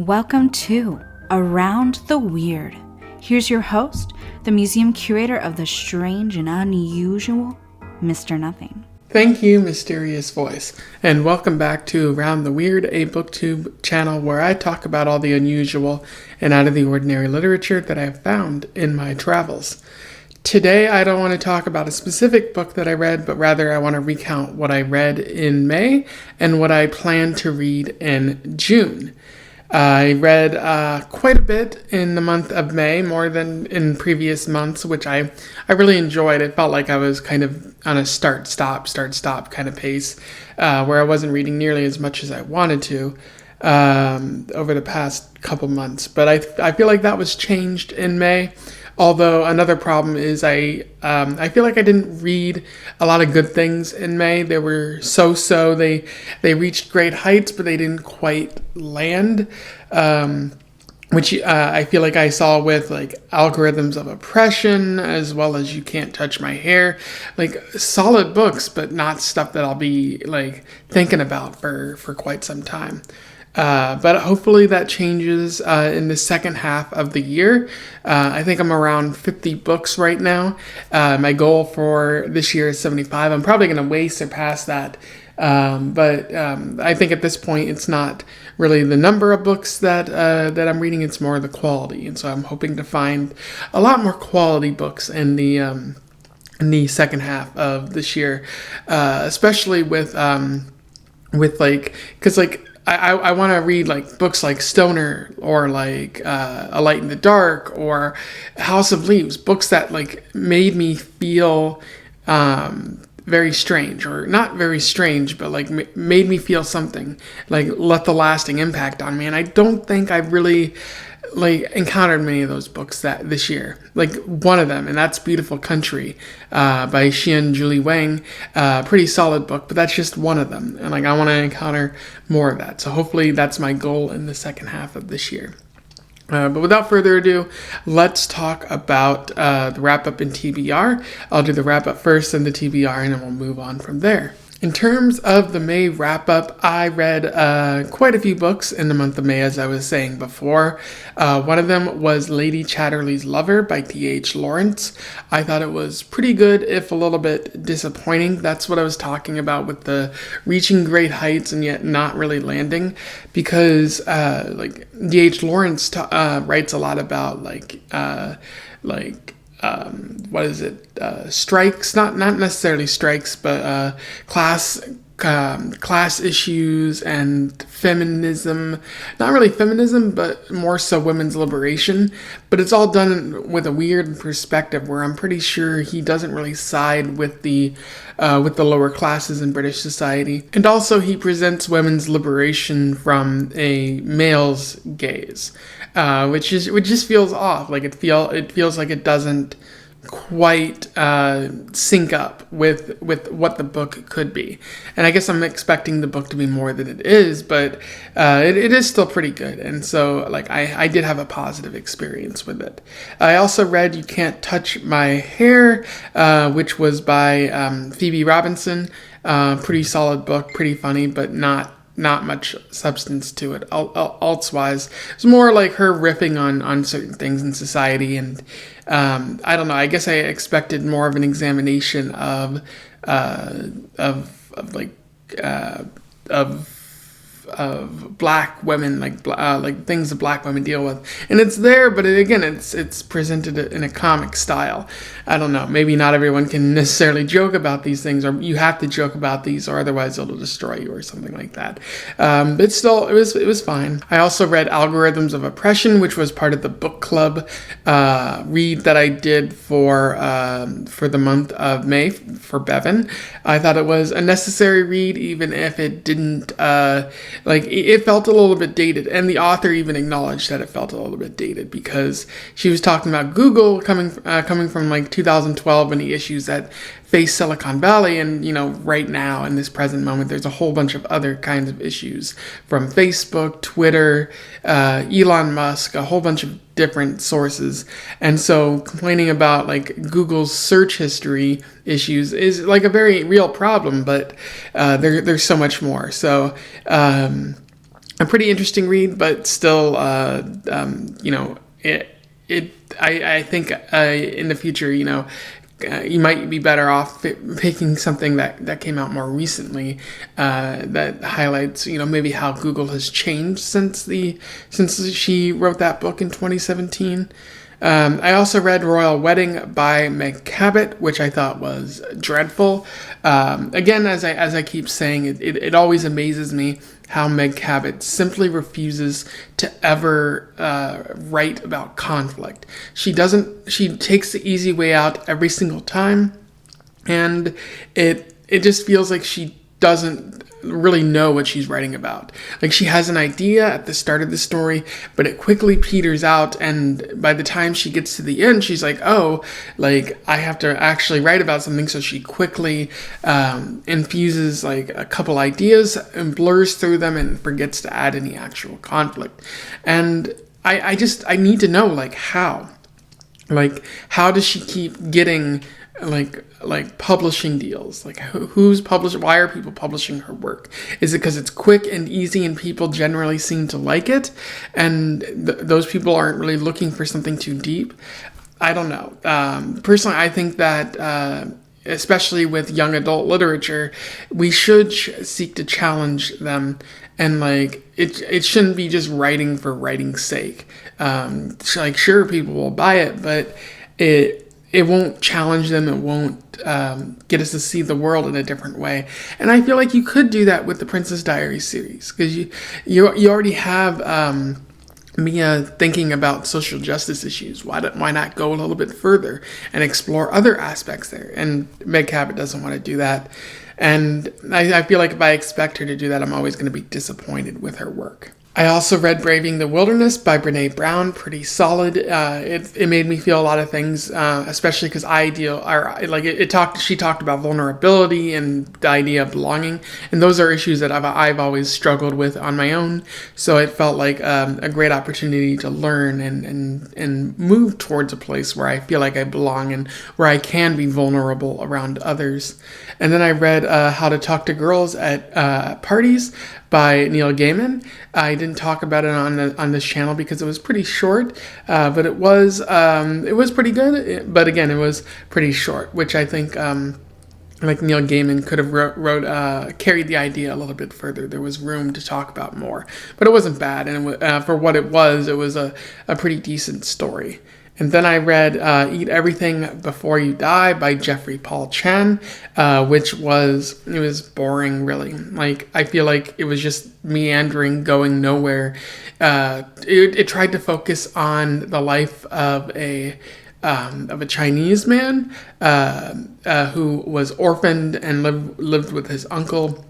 Welcome to Around the Weird. Here's your host, the museum curator of the strange and unusual, Mr. Nothing. Thank you, mysterious voice, and welcome back to Around the Weird, a booktube channel where I talk about all the unusual and out of the ordinary literature that I've found in my travels. Today, I don't want to talk about a specific book that I read, but rather I want to recount what I read in May and what I plan to read in June. I read quite a bit in the month of May, more than in previous months, which I really enjoyed. It felt like I was kind of on a start-stop kind of pace, where I wasn't reading nearly as much as I wanted to over the past couple months. But I feel like that was changed in May. Although another problem is I feel like I didn't read a lot of good things in May. They were so-so. They reached great heights, but they didn't quite land, which I feel like I saw with like Algorithms of Oppression, as well as You Can't Touch My Hair. Like solid books, but not stuff that I'll be like thinking about for quite some time. But hopefully that changes in the second half of the year. I think I'm around 50 books right now. My goal for this year is 75. I'm probably going to way surpass that. But I think at this point it's not really the number of books that I'm reading. It's more the quality. And so I'm hoping to find a lot more quality books in the second half of this year, especially with like, because like, I want to read like books like Stoner or like A Light in the Dark or House of Leaves, books that like made me feel very strange, or not very strange, but like made me feel something, like left a lasting impact on me. And I don't think I've really like encountered many of those books that this year. Like one of them, and that's Beautiful Country by Xian Julie Wang. Pretty solid book, but that's just one of them. And like I want to encounter more of that. So hopefully that's my goal in the second half of this year. But without further ado, let's talk about the wrap-up in TBR. I'll do the wrap-up first, then the TBR, and then we'll move on from there. In terms of the May wrap-up, I read quite a few books in the month of May, as I was saying before. One of them was Lady Chatterley's Lover by T.H. Lawrence. I thought it was pretty good, if a little bit disappointing. That's what I was talking about with the reaching great heights and yet not really landing, because like T.H. Lawrence writes a lot about what is it? Strikes, not necessarily strikes, but class issues and feminism. Not really feminism, but more so women's liberation. But it's all done with a weird perspective where I'm pretty sure he doesn't really side with the lower classes in British society. And also he presents women's liberation from a male's gaze, which just feels off. Like it feels like it doesn't quite sync up with what the book could be. And I guess I'm expecting the book to be more than it is, but it is still pretty good. And so like I did have a positive experience with it. I also read You Can't Touch My Hair, which was by Phoebe Robinson. Pretty solid book, pretty funny, but not much substance to it. Alts-wise, it's more like her riffing on certain things in society, and I don't know. I guess I expected more of an examination of black women, like things that black women deal with, and it's there, but it's presented in a comic style. I don't know, maybe not everyone can necessarily joke about these things, or you have to joke about these, or otherwise it'll destroy you, or something like that. But still, it was fine. I also read Algorithms of Oppression, which was part of the book club read that I did for the month of May for Bevan. I thought it was a necessary read, even if it didn't it felt a little bit dated, and the author even acknowledged that it felt a little bit dated, because she was talking about Google coming from like 2012 and the issues that face Silicon Valley, and right now in this present moment there's a whole bunch of other kinds of issues from Facebook, Twitter, Elon Musk, a whole bunch of different sources. And so complaining about like Google's search history issues is like a very real problem, but there's so much more. So a pretty interesting read, but still, I think in the future, you might be better off picking something that came out more recently that highlights, maybe how Google has changed since she wrote that book in 2017. I also read Royal Wedding by Meg Cabot, which I thought was dreadful. Again, as I keep saying, it always amazes me how Meg Cabot simply refuses to ever write about conflict. She takes the easy way out every single time, and it just feels like she doesn't really know what she's writing about. Like, she has an idea at the start of the story, but it quickly peters out, and by the time she gets to the end, she's like, oh, like, I have to actually write about something, so she quickly infuses like a couple ideas and blurs through them and forgets to add any actual conflict. And I need to know, like, how does she keep getting like publishing deals? Like, who's publishing? Why are people publishing her work? Is it because it's quick and easy and people generally seem to like it, and those people aren't really looking for something too deep? I don't know. Personally, I think that especially with young adult literature, we should seek to challenge them, and like it shouldn't be just writing for writing's sake. Like, sure, people will buy it, but it won't challenge them. It won't get us to see the world in a different way. And I feel like you could do that with the Princess Diaries series, because you already have Mia thinking about social justice issues. Why not go a little bit further and explore other aspects there? And Meg Cabot doesn't want to do that. And I feel like if I expect her to do that, I'm always going to be disappointed with her work. I also read Braving the Wilderness by Brené Brown. Pretty solid. It made me feel a lot of things, especially because she talked about vulnerability and the idea of belonging, and those are issues that I've always struggled with on my own. So it felt like a great opportunity to learn and move towards a place where I feel like I belong and where I can be vulnerable around others. And then I read How to Talk to Girls at Parties by Neil Gaiman. I didn't talk about it on this channel because it was pretty short, but it was pretty good. But again, it was pretty short, which I think like Neil Gaiman could have carried the idea a little bit further. There was room to talk about more, but it wasn't bad, and for what it was a pretty decent story. And then I read Eat Everything Before You Die by Jeffrey Paul Chan, which was boring, really. Like, I feel like it was just meandering, going nowhere. It tried to focus on the life of a Chinese man who was orphaned and lived with his uncle.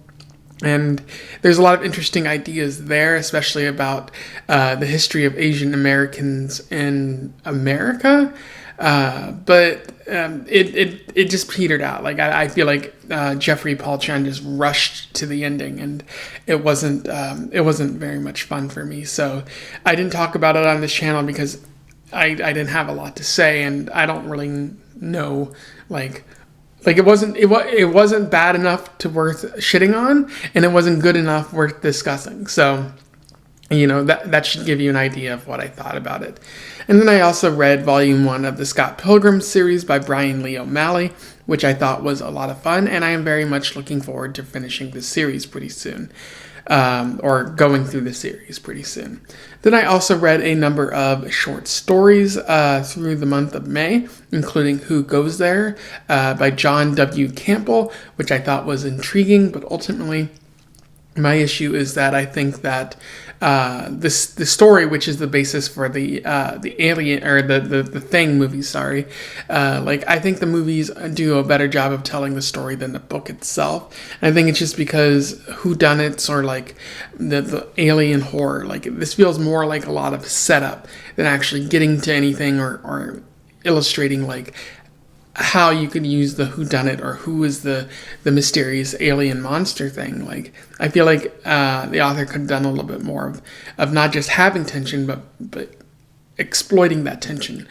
And there's a lot of interesting ideas there, especially about the history of Asian Americans in America. But it just petered out. Like, I feel like Jeffrey Paul Chan just rushed to the ending, and it wasn't very much fun for me. So I didn't talk about it on this channel because I didn't have a lot to say, and I don't really know like it wasn't bad enough to worth shitting on, and it wasn't good enough worth discussing. So, that should give you an idea of what I thought about it. And then I also read Volume 1 of the Scott Pilgrim series by Brian Lee O'Malley, which I thought was a lot of fun, and I am very much looking forward to finishing this series pretty soon. Or going through the series pretty soon. Then I also read a number of short stories through the month of May, including Who Goes There by John W. Campbell, which I thought was intriguing, but ultimately my issue is that I think that the story, which is the basis for the Alien or the Thing movies, I think the movies do a better job of telling the story than the book itself. And I think it's just because whodunits or like the alien horror, like this feels more like a lot of setup than actually getting to anything or illustrating like how you could use the whodunit or who is the mysterious alien monster thing. Like, I feel like the author could have done a little bit more of not just having tension, but exploiting that tension,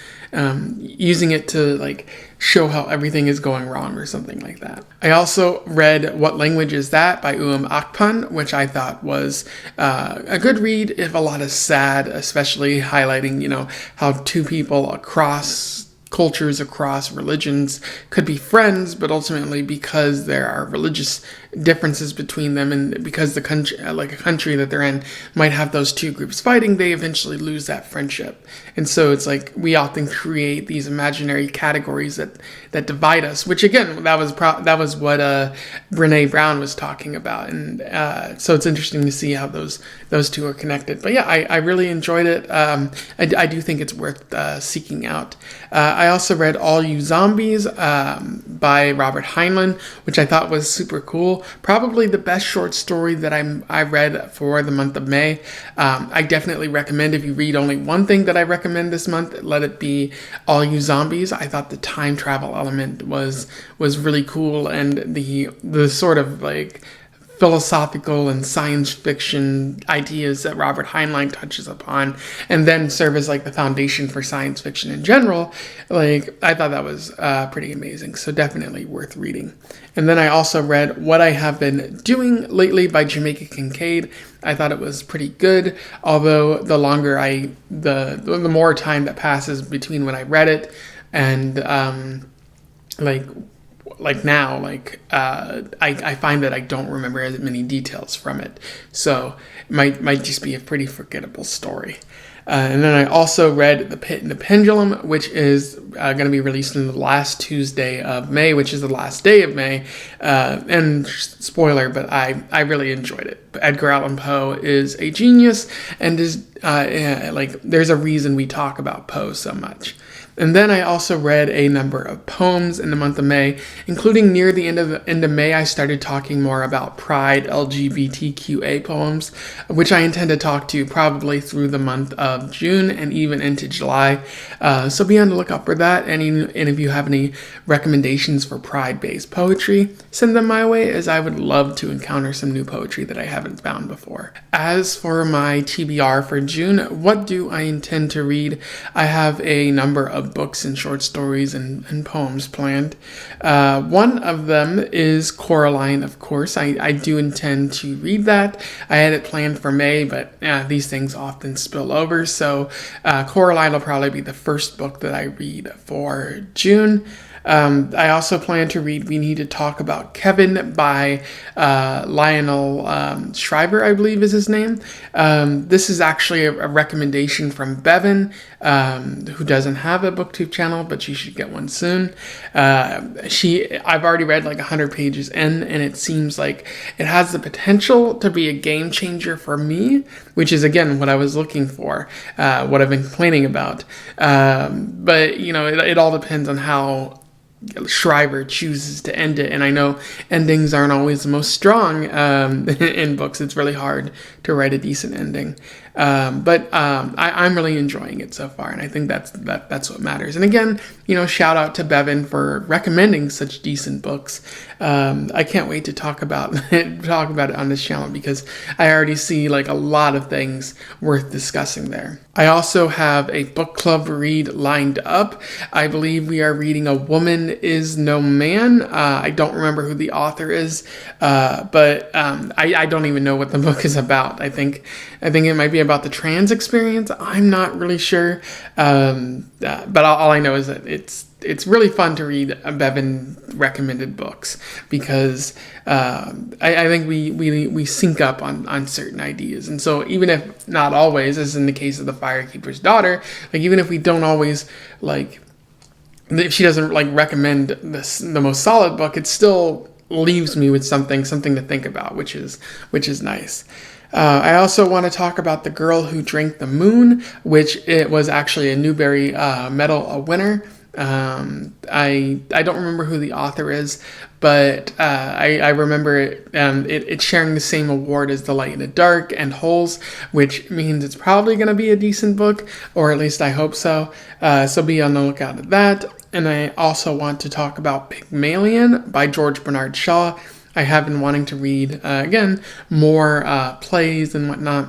using it to like show how everything is going wrong or something like that. I also read What Language Is That by Akpan, which I thought was a good read, if a lot of sad, especially highlighting, how two people across cultures, across religions could be friends, but ultimately because there are religious differences between them, and because the country, like a country that they're in, might have those two groups fighting, they eventually lose that friendship. And so it's like we often create these imaginary categories that divide us, which again, that was what Brene Brown was talking about, and so it's interesting to see how those two are connected. But yeah, I really enjoyed it. I do think it's worth seeking out. I also read All You Zombies by Robert Heinlein, which I thought was super cool. Probably the best short story that I read for the month of May. I definitely recommend, if you read only one thing that I recommend this month, let it be All You Zombies. I thought the time travel element was really cool, and the sort of like philosophical and science fiction ideas that Robert Heinlein touches upon, and then serve as like the foundation for science fiction in general. Like, I thought that was pretty amazing. So definitely worth reading. And then I also read What I Have Been Doing Lately by Jamaica Kincaid. I thought it was pretty good, although the more time that passes between when I read it and now, I find that I don't remember as many details from it. So it might just be a pretty forgettable story. And then I also read The Pit and the Pendulum, which is going to be released on the last Tuesday of May, which is the last day of May. And spoiler, but I really enjoyed it. Edgar Allan Poe is a genius, and is there's a reason we talk about Poe so much. And then I also read a number of poems in the month of May, including near the end of May, I started talking more about Pride LGBTQA poems, which I intend to talk to probably through the month of June and even into July. So be on the lookout for that. And if you have any recommendations for Pride-based poetry, send them my way, as I would love to encounter some new poetry that I haven't found before. As for my TBR for June, what do I intend to read? I have a number of books and short stories and poems planned. One of them is Coraline, of course. I do intend to read that. I had it planned for May, but these things often spill over. So Coraline will probably be the first book that I read for June. I also plan to read We Need to Talk About Kevin by Lionel Shriver, I believe is his name. This is actually a recommendation from Bevan, who doesn't have a booktube channel, but she should get one soon. I've already read like 100 pages in, and it seems like it has the potential to be a game changer for me, which is, again, what I was looking for, what I've been complaining about. But, it all depends on how Shriver chooses to end it, and I know endings aren't always the most strong in books. It's really hard to write a decent ending, but I'm really enjoying it so far, and I think that's what matters. And again, shout out to Bevan for recommending such decent books. I can't wait to talk about it on this channel, because I already see like a lot of things worth discussing there. I also have a book club read lined up. I believe we are reading A Woman Is No Man. I don't remember who the author is, but I don't even know what the book is about. I think it might be about the trans experience. I'm not really sure, but all I know is that it's really fun to read Bevan recommended books, because I think we sync up on certain ideas. And so even if not always, as in the case of The Firekeeper's Daughter, like even if we don't always if she doesn't recommend the most solid book, it still leaves me with something to think about, which is nice. I also want to talk about The Girl Who Drank the Moon, which it was actually a Newbery Medal winner. I don't remember who the author is, but I remember it sharing the same award as The Light in the Dark and Holes, which means it's probably going to be a decent book, or at least I hope so. So be on the lookout at that. And I also want to talk about Pygmalion by George Bernard Shaw. I have been wanting to read, again, more plays and whatnot.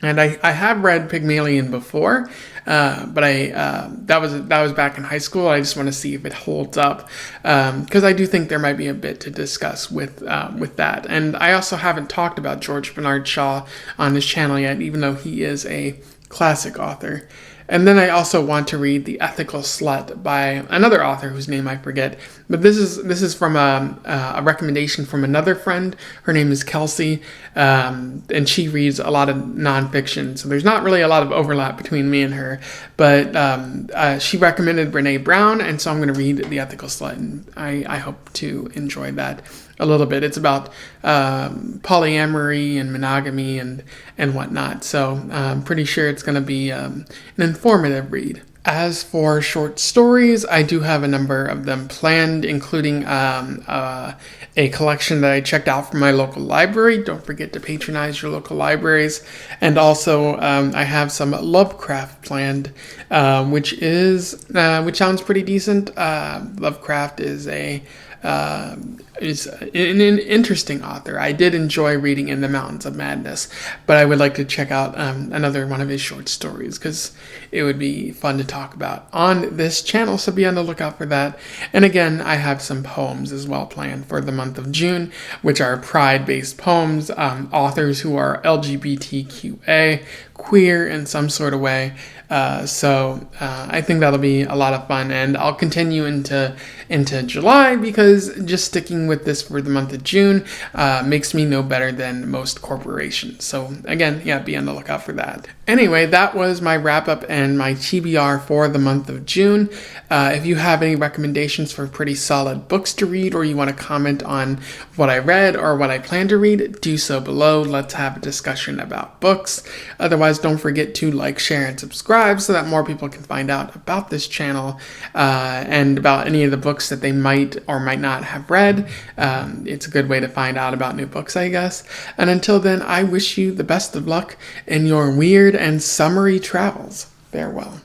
And I have read Pygmalion before, but that was back in high school. I just want to see if it holds up, because I do think there might be a bit to discuss with that. And I also haven't talked about George Bernard Shaw on this channel yet, even though he is a classic author. And then I also want to read The Ethical Slut by another author whose name I forget. But this is from a recommendation from another friend. Her name is Kelsey, and she reads a lot of nonfiction. So there's not really a lot of overlap between me and her. But she recommended Brene Brown, and so I'm going to read The Ethical Slut, and I hope to enjoy that a little bit. It's about polyamory and monogamy and whatnot. So I'm pretty sure it's going to be an informative read. As for short stories, I do have a number of them planned, including a collection that I checked out from my local library. Don't forget to patronize your local libraries. And also, I have some Lovecraft planned, which sounds pretty decent. Lovecraft is an interesting author. I did enjoy reading In the Mountains of Madness, but I would like to check out another one of his short stories, because it would be fun to talk about on this channel, so be on the lookout for that. And again, I have some poems as well planned for the month of June, which are pride-based poems, authors who are LGBTQA, queer in some sort of way. So I think that'll be a lot of fun, and I'll continue into July, because just sticking with this for the month of June makes me no better than most corporations. So again, yeah, be on the lookout for that. Anyway, that was my wrap up and my TBR for the month of June. If you have any recommendations for pretty solid books to read, or you want to comment on what I read or what I plan to read, do so below. Let's have a discussion about books. Otherwise, don't forget to like, share, and subscribe so that more people can find out about this channel and about any of the books that they might or might not have read. It's a good way to find out about new books, I guess. And until then, I wish you the best of luck in your weird and summery travels. Farewell.